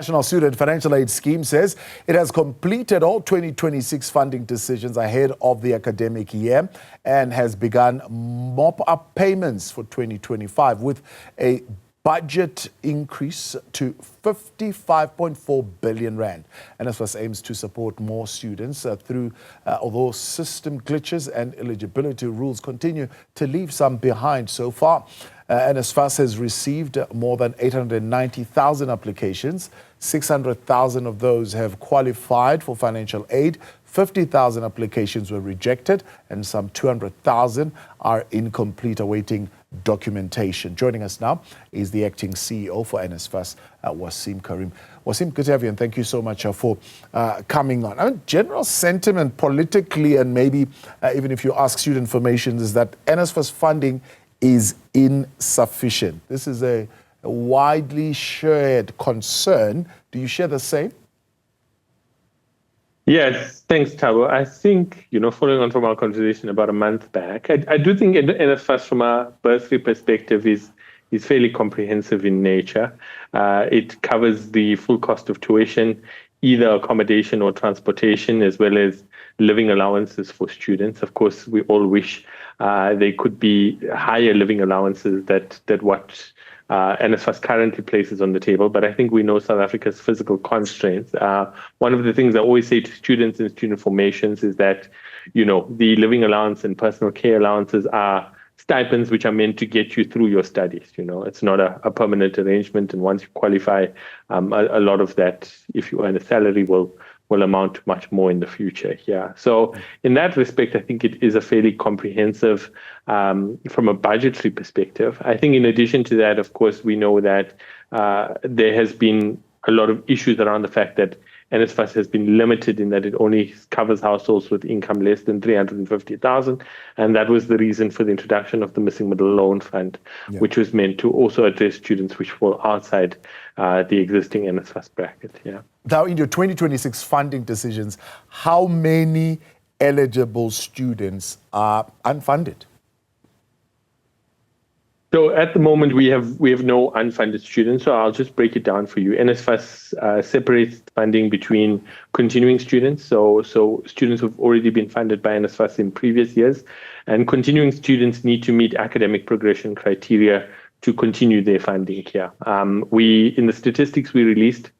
National Student Financial Aid Scheme says it has completed all 2026 funding decisions ahead of the academic year and has begun mop-up payments for 2025 with a budget increase to 55.4 billion rand. NSFAS aims to support more students although system glitches and eligibility rules continue to leave some behind so far. NSFAS has received more than 890,000 applications. 600,000 of those have qualified for financial aid. 50,000 applications were rejected, and some 200,000 are incomplete, awaiting documentation. Joining us now is the acting CEO for NSFAS, Waseem Carrim. Waseem, good to have you, and thank you so much for coming on. I mean, general sentiment politically, and maybe even if you ask student information, is that NSFAS funding is insufficient. This is a widely shared concern. Do you share the same? Yes, thanks, Tabo. I think, following on from our conversation about a month back, I do think NSFAS from a bursary perspective is fairly comprehensive in nature. It covers the full cost of tuition, either accommodation or transportation, as well as living allowances for students. Of course, we all wish there could be higher living allowances that what NSFAS currently places on the table, but I think we know South Africa's physical constraints. One of the things I always say to students in student formations is that, the living allowance and personal care allowances are stipends which are meant to get you through your studies. It's not a permanent arrangement, and once you qualify, a lot of that, if you earn a salary, will amount to much more in the future. Yeah. So in that respect, I think it is a fairly comprehensive from a budgetary perspective. I think in addition to that, of course, we know that there has been a lot of issues around the fact that NSFAS has been limited in that it only covers households with income less than 350,000. And that was the reason for the introduction of the Missing Middle Loan Fund, which was meant to also address students which fall outside the existing NSFAS bracket. Yeah. Now, in your 2026 funding decisions, how many eligible students are unfunded? So at the moment, we have no unfunded students. So I'll just break it down for you. NSFAS separates funding between continuing students, so students who've already been funded by NSFAS in previous years, and continuing students need to meet academic progression criteria to continue their funding here. In the statistics we released,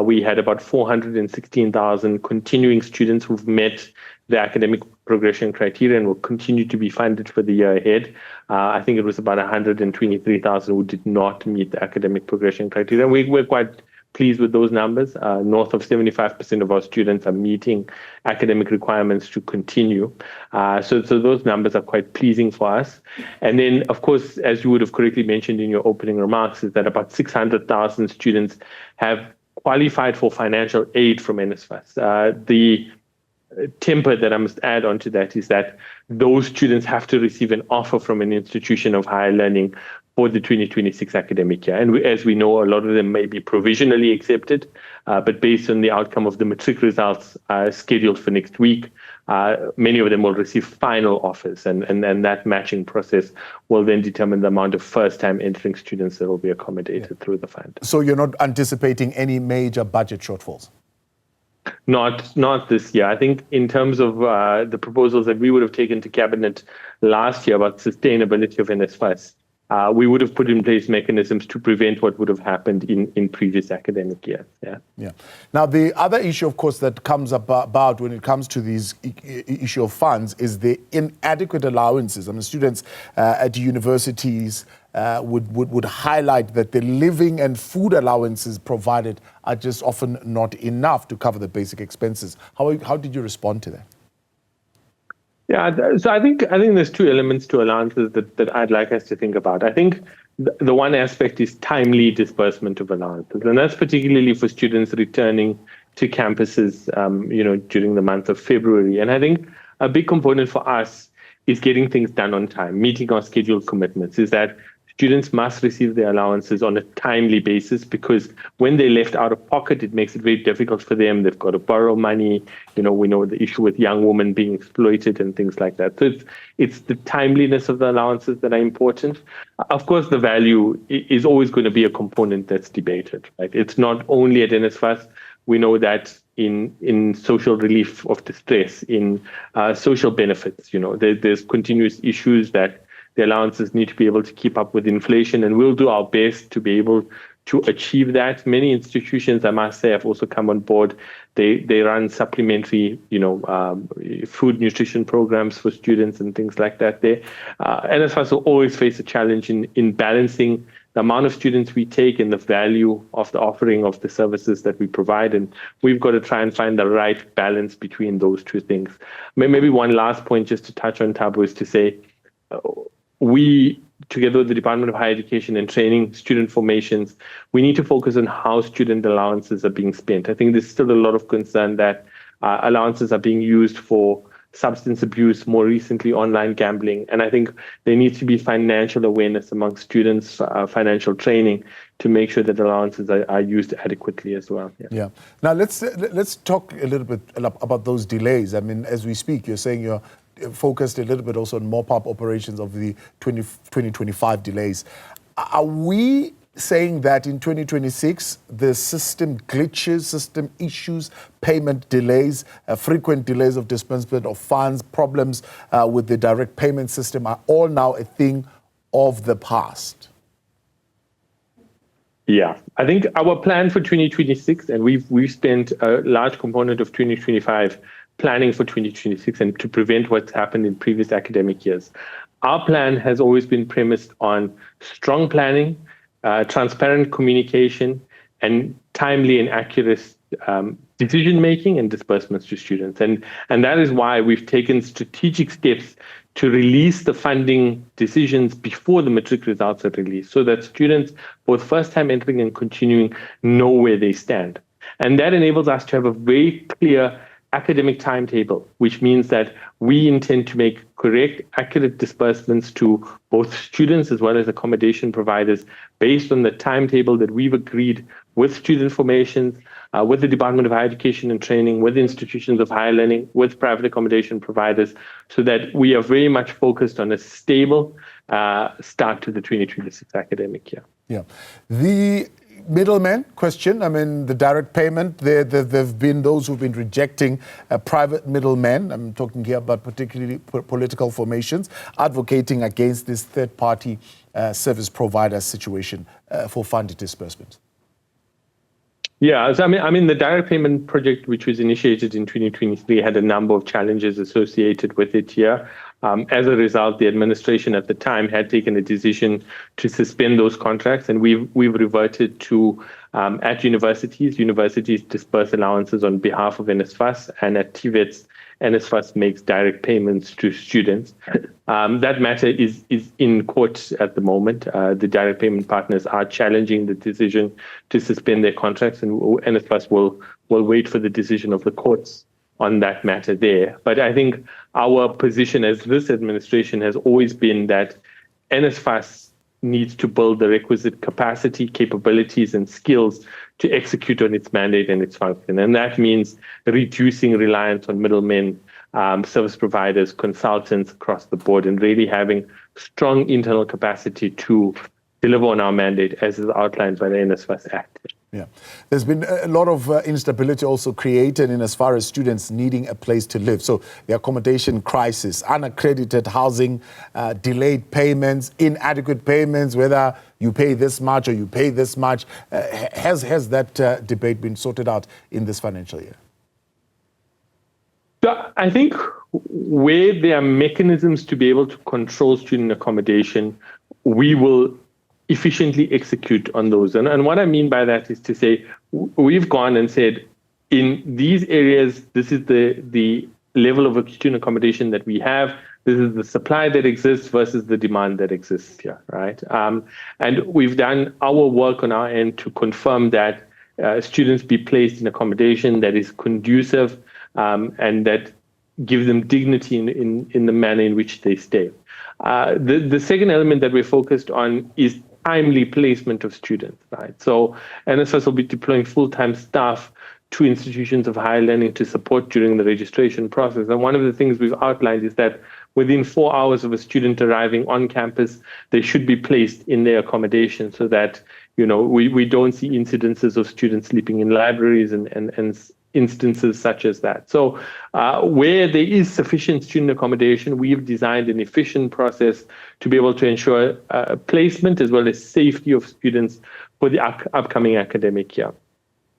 we had about 416,000 continuing students who've met the academic progression criteria and will continue to be funded for the year ahead. I think it was about 123,000 who did not meet the academic progression criteria. We're quite pleased with those numbers. North of 75% of our students are meeting academic requirements to continue. So those numbers are quite pleasing for us. And then, of course, as you would have correctly mentioned in your opening remarks, is that about 600,000 students have qualified for financial aid from NSFAS. The temper that I must add on to that is that those students have to receive an offer from an institution of higher learning for the 2026 academic year. And as we know, a lot of them may be provisionally accepted, but based on the outcome of the matric results scheduled for next week, many of them will receive final offers, and that matching process will then determine the amount of first-time entering students that will be accommodated through the fund. So you're not anticipating any major budget shortfalls? Not this year. I think in terms of the proposals that we would have taken to Cabinet last year about sustainability of NSFAS, we would have put in place mechanisms to prevent what would have happened in previous academic years. Yeah. Now, the other issue, of course, that comes about when it comes to these issue of funds is the inadequate allowances. I mean, students at universities would highlight that the living and food allowances provided are just often not enough to cover the basic expenses. How did you respond to that? Yeah, so I think there's two elements to allowances that I'd like us to think about. I think the one aspect is timely disbursement of allowances, and that's particularly for students returning to campuses, during the month of February. And I think a big component for us is getting things done on time, meeting our scheduled commitments. Is that students must receive their allowances on a timely basis, because when they're left out of pocket, it makes it very difficult for them. They've got to borrow money. We know the issue with young women being exploited and things like that. So it's the timeliness of the allowances that are important. Of course, the value is always going to be a component that's debated, right? It's not only at NSFAS. We know that in social relief of distress, in social benefits, there's continuous issues that the allowances need to be able to keep up with inflation, and we'll do our best to be able to achieve that. Many institutions, I must say, have also come on board. They run supplementary, food nutrition programs for students and things like that. NSFAS will always face a challenge in balancing the amount of students we take and the value of the offering of the services that we provide. And we've got to try and find the right balance between those two things. Maybe one last point just to touch on, Thabo, is to say we, together with the Department of Higher Education and Training, student formations, we need to focus on how student allowances are being spent. I think there's still a lot of concern that allowances are being used for substance abuse, more recently online gambling. And I think there needs to be financial awareness among students, financial training, to make sure that allowances are used adequately as well. Yeah. Now let's talk a little bit about those delays. I mean, as we speak, you're saying you're focused a little bit also on mop-up operations of the 2025 delays. Are we saying that in 2026, the system glitches, system issues, payment delays, frequent delays of disbursement of funds, problems with the direct payment system are all now a thing of the past? Yeah, I think our plan for 2026, and we've spent a large component of 2025 planning for 2026 and to prevent what's happened in previous academic years. Our plan has always been premised on strong planning, transparent communication, and timely and accurate decision-making and disbursements to students. And that is why we've taken strategic steps to release the funding decisions before the matric results are released, so that students, both first-time entering and continuing, know where they stand. And that enables us to have a very clear academic timetable, which means that we intend to make correct, accurate disbursements to both students as well as accommodation providers based on the timetable that we've agreed with student formations, with the Department of Higher Education and Training, with institutions of higher learning, with private accommodation providers, so that we are very much focused on a stable start to the 2026 academic year. Yeah. The middleman question, I mean, the direct payment, there have been those who've been rejecting private middlemen. I'm talking here about particularly political formations, advocating against this third-party service provider situation for funded disbursement. Yeah, so I mean, the direct payment project, which was initiated in 2023, had a number of challenges associated with it here. As a result, the administration at the time had taken a decision to suspend those contracts, and we've reverted to at universities disperse allowances on behalf of NSFAS, and at TVETs, NSFAS makes direct payments to students. That matter is in court at the moment. The direct payment partners are challenging the decision to suspend their contracts, and NSFAS will wait for the decision of the courts on that matter there. But I think our position as this administration has always been that NSFAS needs to build the requisite capacity, capabilities, and skills to execute on its mandate and its function. And that means reducing reliance on middlemen, service providers, consultants across the board, and really having strong internal capacity to deliver on our mandate as is outlined by the NSFAS Act. Yeah, there's been a lot of instability also created in as far as students needing a place to live. So the accommodation crisis, unaccredited housing, delayed payments, inadequate payments, whether you pay this much or you pay this much. Has that debate been sorted out in this financial year? So I think where there are mechanisms to be able to control student accommodation, we will efficiently execute on those. And what I mean by that is to say, we've gone and said, in these areas, this is the level of student accommodation that we have. This is the supply that exists versus the demand that exists here, right? And we've done our work on our end to confirm that students be placed in accommodation that is conducive and that gives them dignity in the manner in which they stay. The second element that we're focused on is timely placement of students, right? So NSFAS will be deploying full-time staff to institutions of higher learning to support during the registration process. And one of the things we've outlined is that within 4 hours of a student arriving on campus, they should be placed in their accommodation so that, we don't see incidences of students sleeping in libraries and instances such as that. So where there is sufficient student accommodation, we've designed an efficient process to be able to ensure placement as well as safety of students for the upcoming academic year.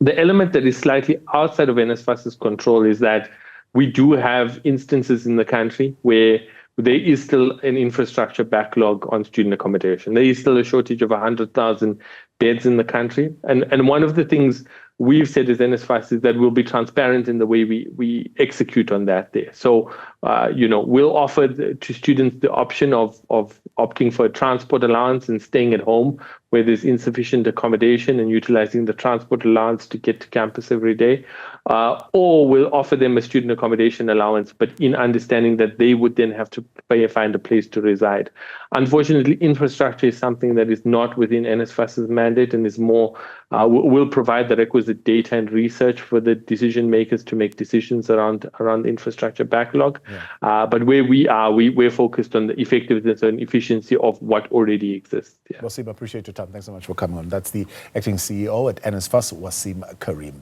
The element that is slightly outside of NSFAS's control is that we do have instances in the country where there is still an infrastructure backlog on student accommodation. There is still a shortage of 100,000 beds in the country. And one of the things we've said as NSFAS is that we'll be transparent in the way we execute on that there. So, we'll offer to students the option of opting for a transport allowance and staying at home where there's insufficient accommodation and utilizing the transport allowance to get to campus every day. Or we'll offer them a student accommodation allowance, but in understanding that they would then have to find a place to reside. Unfortunately, infrastructure is something that is not within NSFAS's mandate and is more, will provide the requisite data and research for the decision makers to make decisions around the infrastructure backlog. Yeah. But where we are, we're focused on the effectiveness and efficiency of what already exists. Yeah. Waseem, I appreciate your time. Thanks so much for coming on. That's the acting CEO at NSFAS, Waseem Carrim.